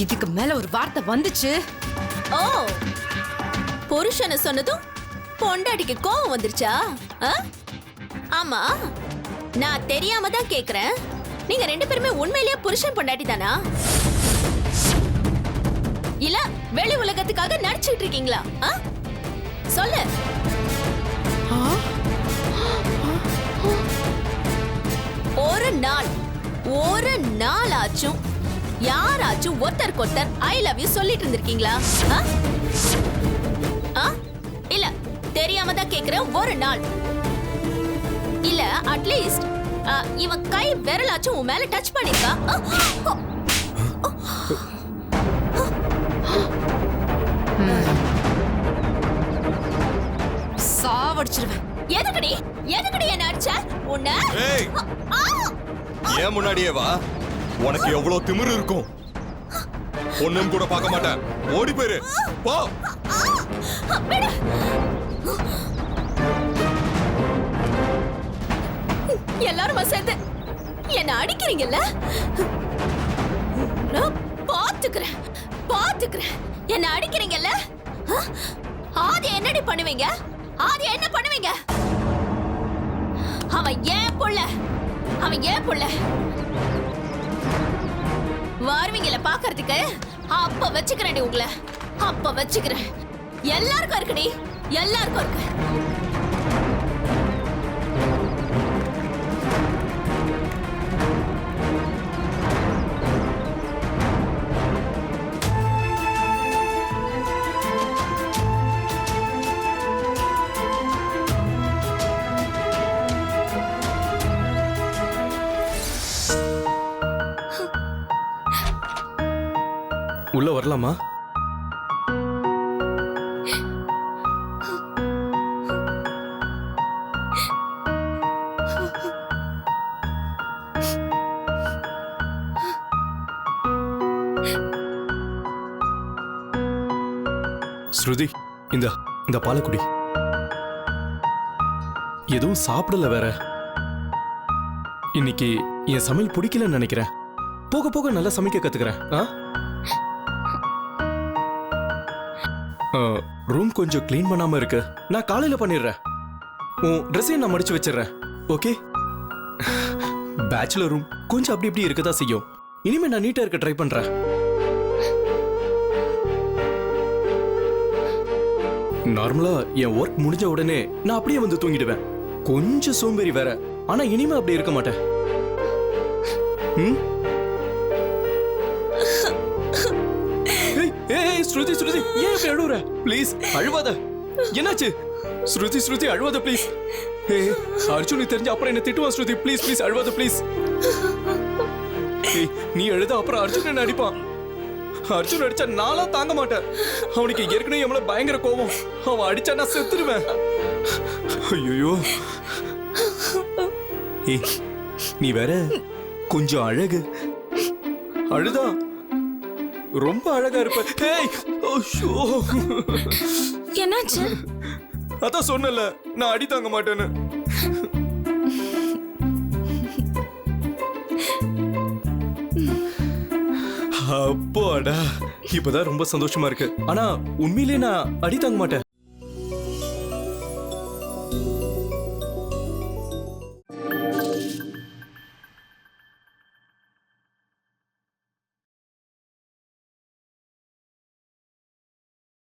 இதுக்கு மேல ஒரு வார்த்தை வந்துச்சு. ஓ, புருஷனை சொன்னதும் பொண்டாட்டிக்கு கோவம் வந்துருச்சா? ஆமா, நான் தெரியாம தான் கேக்குறேன். நீங்க ரெண்டு பேருமே உண்மையிலேயே புருஷன் பொண்டாட்டி தானா? இல்ல வெளி உலகத்துக்காக நடிச்சிட்டு இருக்கீங்களா? சொல்லு. ஒரு நாள் ஆச்சும் யாராச்சும் ஒருத்தர் ஐ லவ் யூ சொல்லிட்டு இருந்திருக்கீங்களா? இல்ல தெரியாம தான் கேக்குறேன். ஒரு நாள் இல்ல அட்லீஸ்ட் இவன் கை விரலாச்சும் உன் மேல டச் பண்ணிருக்கா? சாவடிச்சிருவேன். எதுக்குடி என்ன அடிச்ச? உன்னை ஏன் முன்னாடியே வா. உனக்கு எவ்வளவு திமிரு இருக்கும். ஒண்ணும் கூட பார்க்க மாட்டேன். ஓடி போயிரு போ. எல்லாரும் சேர்ந்து என்ன அடிக்கிறீங்கல்ல? பாத்துக்கிறேன். என்ன அடிக்கிறீங்கல்ல? ஆதி என்னடி பண்ணுவீங்க? ஆதி என்ன பண்ணுவீங்க? அவன் ஏன் புள்ள வருவீங்கல பாக்குறதுக்கு. அப்ப வச்சுக்கிறேன் உங்களை. அப்ப வச்சுக்கிறேன். எல்லாருக்கும் இருக்குடி, எல்லாருக்கும் இருக்கு. உள்ள வரலாமா? ஸ்ருதி, இந்த பாலக்குடி எதுவும் சாப்பிடல வேற. இன்னைக்கு என் சமையல் பிடிக்கலன்னு நினைக்கிறேன். போக போக நல்லா சமைக்க கத்துக்கிறேன். ரூம் கொஞ்சம் கிளீன் பண்ணாம இருக்கு. நான் காலையில பண்ணிடுறேன். உன் ட்ரெஸ்ஸையும் நான் மடிச்சு வச்சிடுறேன். ஓகே? பேச்சுலர் ரூம் கொஞ்சம் அப்படி இப்படி இருக்கதா செய்யும். இனிமே நான் நீட்டா இருக்க ட்ரை பண்றேன். நார்மலா என் ஒர்க் முடிஞ்ச உடனே நான் அப்படியே வந்து தூங்கிடுவேன். கொஞ்சம் சோம்பேறி வேற. ஆனா இனிமே அப்படி இருக்க மாட்டேன். ஸ்ருதி, ஏன் இப்படி அழுவுற? ப்ளீஸ் அழுவாத. என்னாச்சு? ஸ்ருதி அழுவாத ப்ளீஸ். அர்ஜுன் தெரிஞ்ச அப்புறம் என்ன திட்டுவான். ஸ்ருதி ப்ளீஸ் அழுவாத ப்ளீஸ். நீ அழுத அப்புறம் அர்ஜுன் என்ன அடிப்பான். அர்ஜுன் அடிச்சா நாளா தாங்க மாட்டேன். அவனுக்கு ஏற்கனவே எவ்வளவு பயங்கர கோபம். அவன் அடிச்சா நான் செத்துருவேன். ஐயோ, நீ வேற கொஞ்சம் அழகு. அழுதா ரொம்ப அழகா இருப்ப. என்னாச்சு? அதான் சொன்னல நான் அடி தாங்க மாட்டேன்னு. அப்பாடா, இப்பதான் ரொம்ப சந்தோஷமா இருக்கு. ஆனா உண்மையிலேயே நான் அடி தாங்க மாட்டேன்.